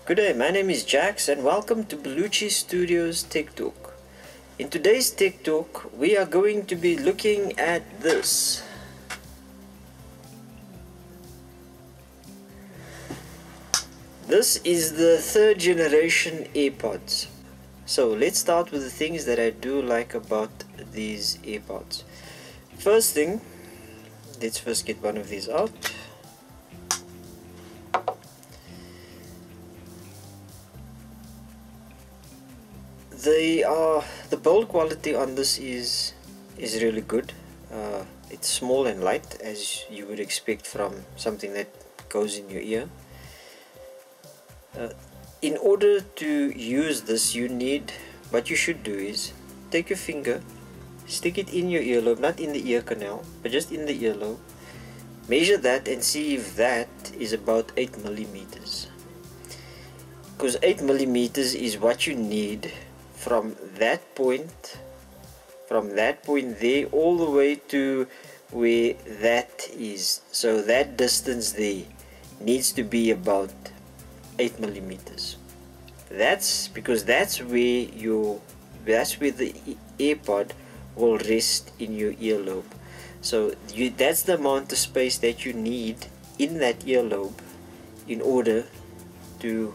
Good day, my name is Jax and welcome to Bellucci Studios Tech Talk. In today's Tech Talk, we are going to be looking at this. This is the third generation Airpods. So let's start with the things that I do like about these Airpods. First thing, let's first get one of these out. The build quality on this is really good. It's small and light, as you would expect from something that goes in your ear. In order to use this, what you should do is take your finger, stick it in your earlobe, not in the ear canal, but just in the earlobe. Measure that and see if that is about 8 millimeters. Because 8 millimeters is what you need from that point there all the way to where that is. So that distance there needs to be about 8 millimeters. That's because that's where the AirPod will rest in your earlobe. So that's the amount of space that you need in that earlobe in order to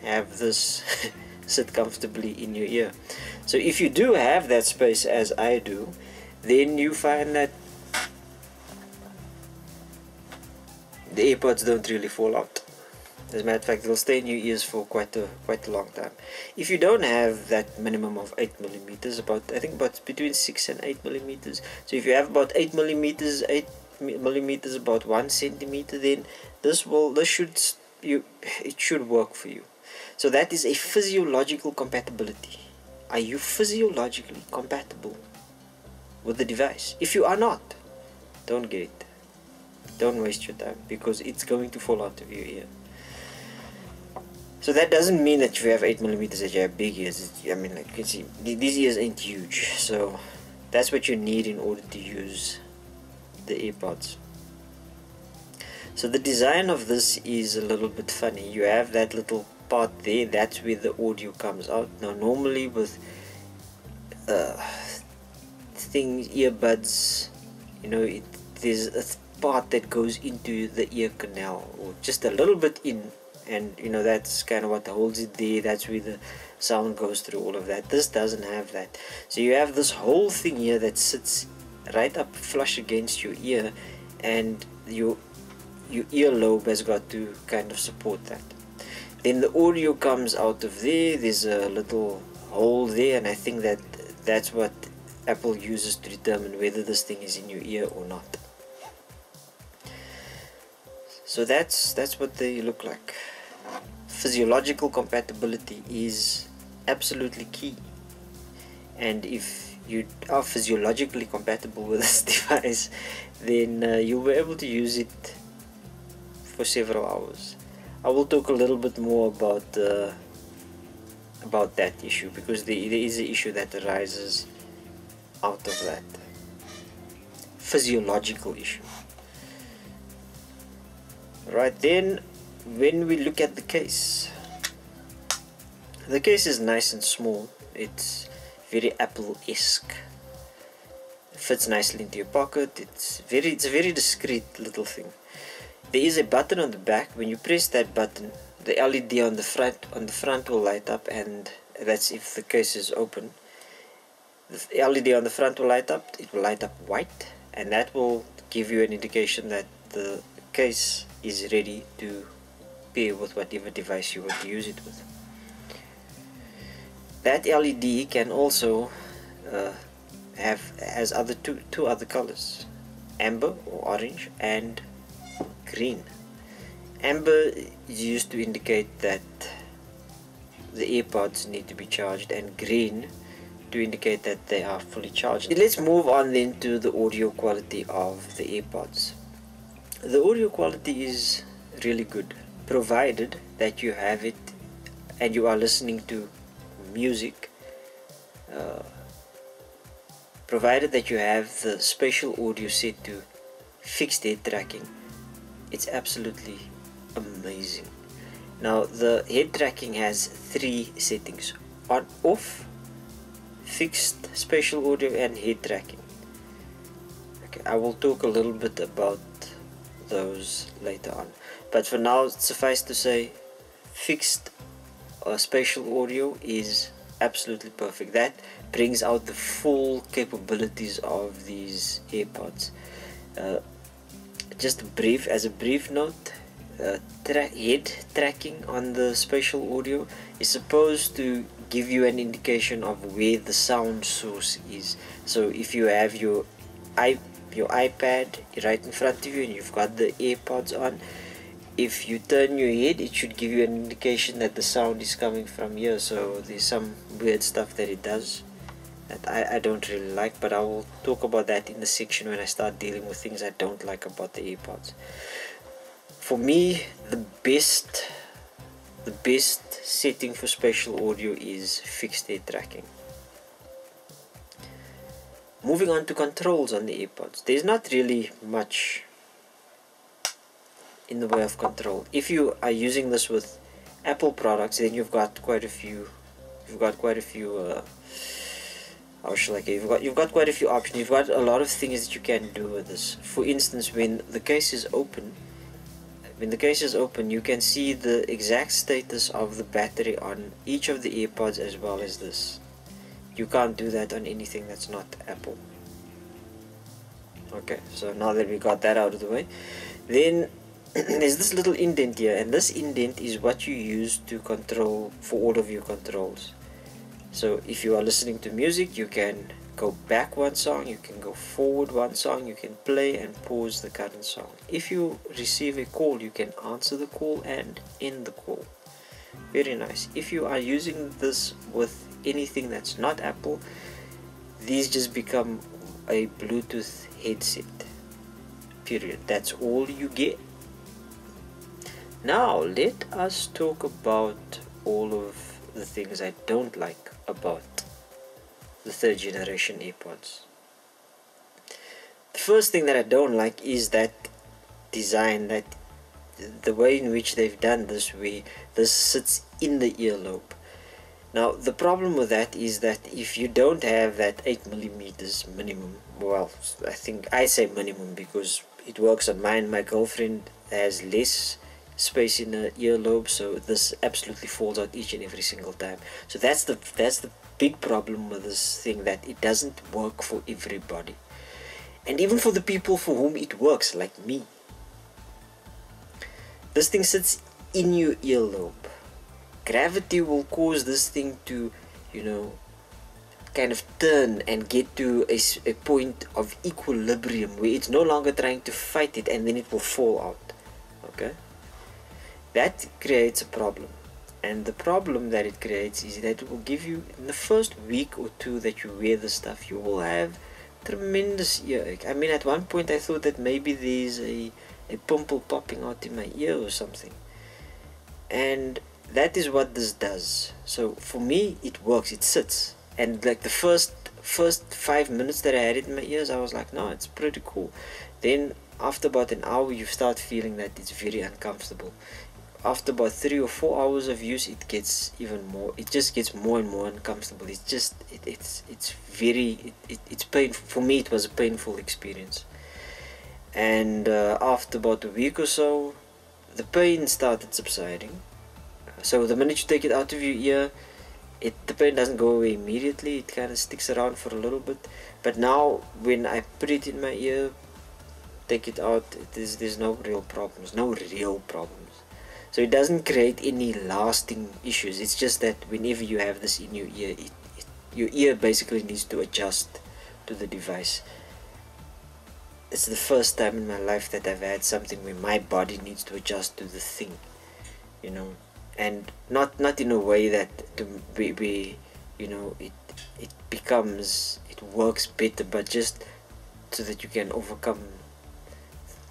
have this sit comfortably in your ear. So if you do have that space, as I do, then you find that the AirPods don't really fall out. As a matter of fact, they'll stay in your ears for quite a long time. If you don't have that minimum of 8 millimeters, I think about between 6 and 8 millimeters. So if you have about 8 millimeters, about 1 centimeter, then it should work for you. So that is a physiological compatibility. Are you physiologically compatible with the device? If you are not, don't get it. Don't waste your time, because it's going to fall out of your ear. So that doesn't mean that if you have 8 millimeters that you have big ears. I mean, like you can see, these ears ain't huge. So that's what you need in order to use the AirPods. So the design of this is a little bit funny. You have that little part there, that's where the audio comes out. Now normally with earbuds, there's a part that goes into the ear canal, or just a little bit in, and that's kind of what holds it there. That's where the sound goes through all of that. This doesn't have that. So you have this whole thing here that sits right up flush against your ear, and your earlobe has got to kind of support that. Then the audio comes out of there. There's a little hole there, and I think that's what Apple uses to determine whether this thing is in your ear or not. So that's what they look like. Physiological compatibility is absolutely key, and if you are physiologically compatible with this device, then you'll be able to use it for several hours. I will talk a little bit more about that issue, because there is an issue that arises out of that physiological issue. Right, then when we look at the case is nice and small. It's very Apple-esque. It fits nicely into your pocket. It's a very discreet little thing. There is a button on the back. When you press that button, the LED on the front will light up, and that's if the case is open. The LED on the front will light up. It will light up white, and that will give you an indication that the case is ready to pair with whatever device you want to use it with. That LED can also has two other colors: amber or orange and green. Amber is used to indicate that the AirPods need to be charged, and green to indicate that they are fully charged. Let's move on then to the audio quality of the AirPods. The audio quality is really good, provided that you have it and you are listening to music, provided that you have the spatial audio set to fixed head tracking. It's absolutely amazing. Now the head tracking has 3 settings: on, off, fixed, spatial audio, and head tracking. Okay, I will talk a little bit about those later on, but for now suffice to say, fixed spatial audio is absolutely perfect. That brings out the full capabilities of these AirPods. Just as a brief note, head tracking on the spatial audio is supposed to give you an indication of where the sound source is. So if you have your iPad right in front of you and you've got the AirPods on, if you turn your head, it should give you an indication that the sound is coming from here. So there's some weird stuff that it does that I don't really like, but I will talk about that in the section when I start dealing with things I don't like about the AirPods. For me, the best setting for spatial audio is fixed head tracking. Moving on to controls on the AirPods, there's not really much in the way of control. If you are using this with Apple products, then you've got quite a few how shall I say, you've got quite a few options. You've got a lot of things that you can do with this. For instance, when the case is open, you can see the exact status of the battery on each of the AirPods as well as this. You can't do that on anything that's not Apple. Okay, so now that we got that out of the way, then there's this little indent here, and this indent is what you use to control for all of your controls. So if you are listening to music, you can go back one song, you can go forward one song, you can play and pause the current song. If you receive a call, you can answer the call and end the call. Very nice. If you are using this with anything that's not Apple, these just become a Bluetooth headset. Period. That's all you get. Now let us talk about all of the things I don't like about the 3rd generation AirPods. The first thing that I don't like is that design, that the way in which they've done this, where this sits in the earlobe. Now the problem with that is that if you don't have that 8mm minimum, well, I think I say minimum because it works on mine. My girlfriend has less space in the earlobe, so this absolutely falls out each and every single time. So that's the big problem with this thing, that it doesn't work for everybody, and even for the people for whom it works, like me. This thing sits in your earlobe. Gravity will cause this thing to, kind of turn and get to a point of equilibrium where it's no longer trying to fight it, and then it will fall out. Okay, that creates a problem. And the problem that it creates is that it will give you, in the first week or two that you wear the stuff, you will have tremendous earache. I mean, at one point I thought that maybe there's a pimple popping out in my ear or something, and that is what this does. So for me, it works. It sits, and like the first 5 minutes that I had it in my ears, I was like, no, it's pretty cool. Then after about an hour, you start feeling that it's very uncomfortable. After about 3 or 4 hours of use, it gets even more. It just gets more and more uncomfortable. It's just it's painful. For me, it was a painful experience. And after about a week or so, the pain started subsiding. So the minute you take it out of your ear, the pain doesn't go away immediately. It kind of sticks around for a little bit. But now, when I put it in my ear, take it out, there's no real problems. So it doesn't create any lasting issues. It's just that whenever you have this in your ear, your ear basically needs to adjust to the device. It's the first time in my life that I've had something where my body needs to adjust to the thing, and not in a way that it works better, but just so that you can overcome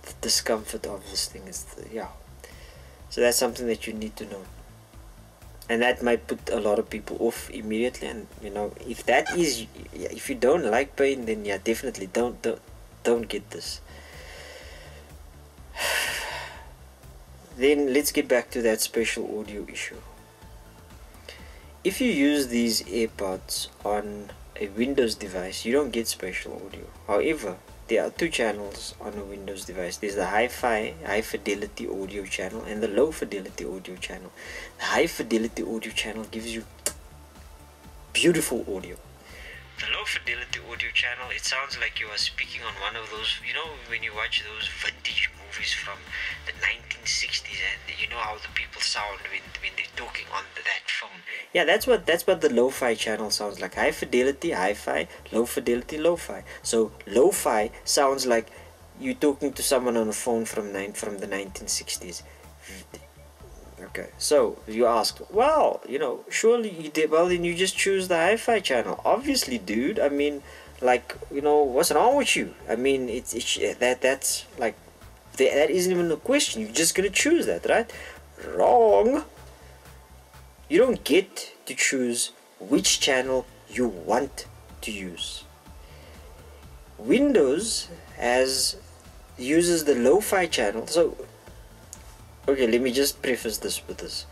the discomfort of this thing. So that's something that you need to know, and that might put a lot of people off immediately. And if you don't like pain, then definitely don't get this. then let's get back to that spatial audio issue. If you use these AirPods on a Windows device, you don't get spatial audio. However, there are two channels on a Windows device. There's the hi-fi, high fidelity audio channel, and the low fidelity audio channel. The high fidelity audio channel gives you beautiful audio. The low fidelity audio channel, it sounds like you are speaking on one of those, you know, when you watch those vintage movies from the 1960s, and you know how the people sound when they're talking on that phone. Yeah, that's what the lo-fi channel sounds like. High fidelity, hi-fi, low fidelity, lo-fi. So lo-fi sounds like you're talking to someone on a phone from the 1960s. Okay, so you asked, well, you know, surely you did. Well, then you just choose the hi-fi channel. Obviously, dude. I mean, like, you know, what's wrong with you? I mean, that's like, that isn't even a question. You're just gonna choose that, right? Wrong. You don't get to choose which channel you want to use. Windows uses the lo-fi channel. So okay, let me just preface this with this.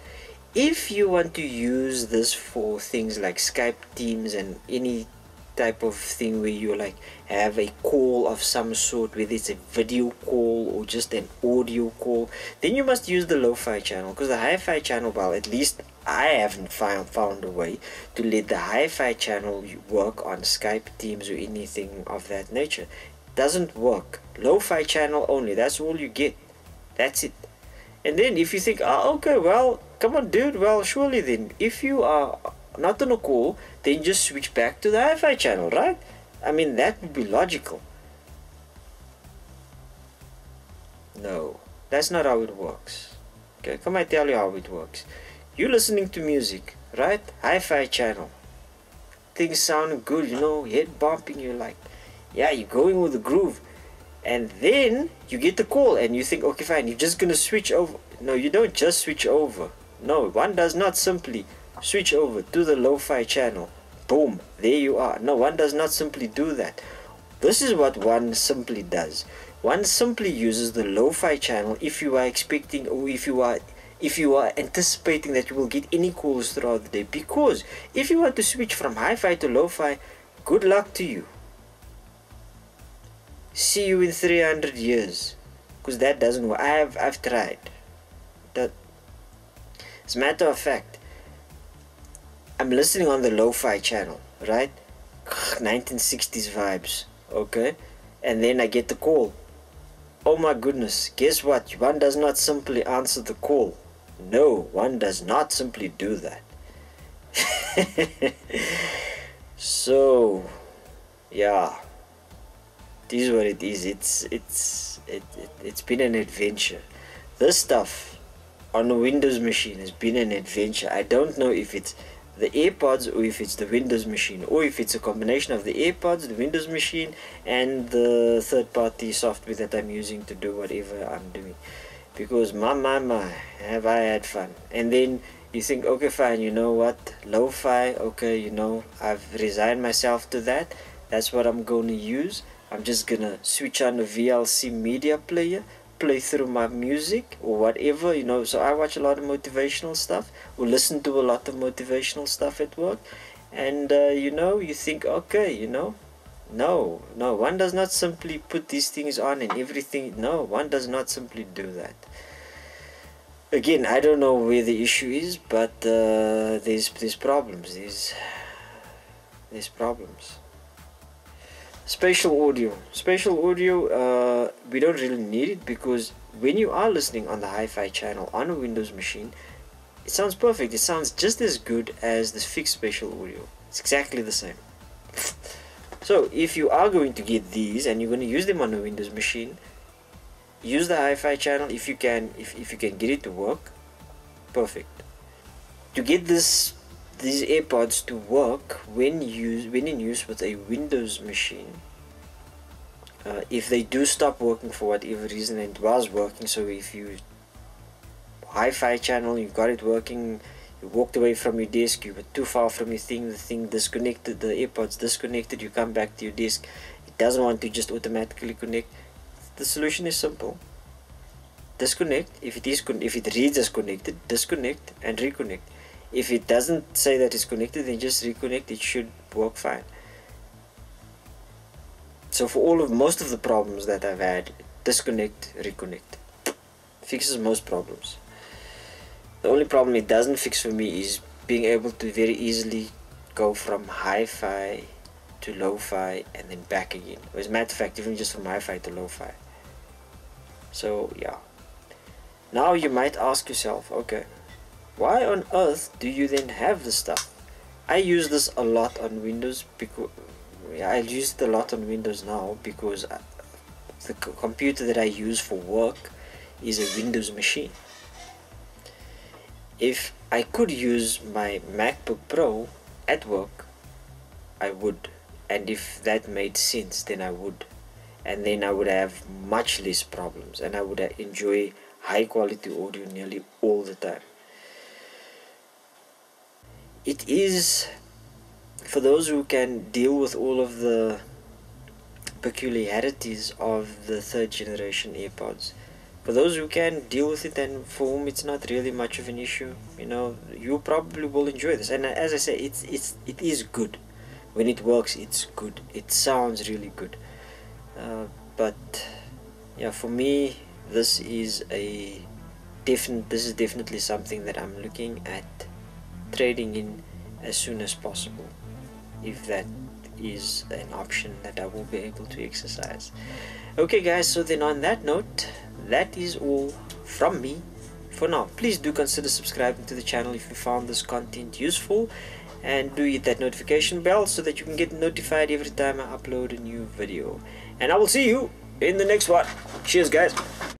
If you want to use this for things like Skype, Teams, and any type of thing where you like have a call of some sort, whether it's a video call or just an audio call, then you must use the lo-fi channel, because the hi-fi channel, well, at least I haven't found a way to let the hi-fi channel work on Skype, Teams, or anything of that nature. It doesn't work. Lo-fi channel only, that's all you get. That's it. And then if you think, oh, okay, well, come on, dude, well, surely then, if you are not on a call, then just switch back to the hi-fi channel, right? I mean, that would be logical. No, that's not how it works. Okay, come I tell you how it works. You're listening to music, right? Hi-fi channel. Things sound good, you know, head bumping, you're like, yeah, you're going with the groove. And then you get the call and you think, okay, fine, you're just gonna switch over. No, you don't just switch over. No, one does not simply switch over to the lo-fi channel. Boom, there you are. No, one does not simply do that. This is what one simply does. One simply uses the lo-fi channel if you are expecting, or if you are anticipating that you will get any calls throughout the day. Because if you want to switch from hi-fi to lo-fi, good luck to you. See you in 300 years, because that doesn't work. I've tried that. As a matter of fact, I'm listening on the lo-fi channel, right? 1960s vibes, okay? And then I get the call. Oh my goodness, guess what? One does not simply answer the call. No, one does not simply do that. So yeah, it is what it is. It's been an adventure. This stuff on a Windows machine has been an adventure. I don't know if it's the AirPods or if it's the Windows machine, or if it's a combination of the AirPods, the Windows machine, and the third-party software that I'm using to do whatever I'm doing. Because my, have I had fun. And then you think, okay, fine, you know what, lo-fi, okay, you know, I've resigned myself to that. That's what I'm going to use. I'm just gonna switch on a VLC media player, play through my music or whatever, you know. So I watch a lot of motivational stuff, or listen to a lot of motivational stuff at work, and you know, you think, okay, you know, no, one does not simply put these things on and everything. No, one does not simply do that. Again, I don't know where the issue is, but there's problems. There's problems. Spatial audio, we don't really need it, because when you are listening on the hi-fi channel on a Windows machine, it sounds perfect. It sounds just as good as the fixed spatial audio. It's exactly the same. So if you are going to get these and you're going to use them on a Windows machine, use the hi-fi channel if you can. If you can get it to work, perfect. To get these AirPods to work when in use with a Windows machine, if they do stop working for whatever reason, and it was working, so if you hi-fi channel, you got it working, you walked away from your desk, you were too far from your thing, the thing disconnected, the AirPods disconnected, you come back to your desk, it doesn't want to just automatically connect. The solution is simple. disconnect. If it reads as connected, disconnect and reconnect. If it doesn't say that it's connected, then just reconnect. It should work fine. So for most of the problems that I've had, disconnect, reconnect fixes most problems. The only problem it doesn't fix for me is being able to very easily go from hi-fi to lo-fi and then back again. As a matter of fact, even just from hi-fi to lo-fi. So yeah. Now you might ask yourself, okay, why on earth do you then have this stuff? I use this a lot on Windows because I use it a lot on Windows now because the computer that I use for work is a Windows machine. If I could use my MacBook Pro at work, I would, and if that made sense, then I would, and then I would have much less problems and I would enjoy high quality audio nearly all the time. It is for those who can deal with all of the peculiarities of the third generation Airpods. For those who can deal with it and for whom it's not really much of an issue, you know, you probably will enjoy this. And as I say, it is good. When it works, it's good. It sounds really good. But yeah, for me, this is definitely something that I'm looking at trading in as soon as possible, if that is an option that I will be able to exercise. Okay guys, so then on that note, that is all from me for now. Please do consider subscribing to the channel if you found this content useful, and do hit that notification bell so that you can get notified every time I upload a new video. And I will see you in the next one. Cheers guys.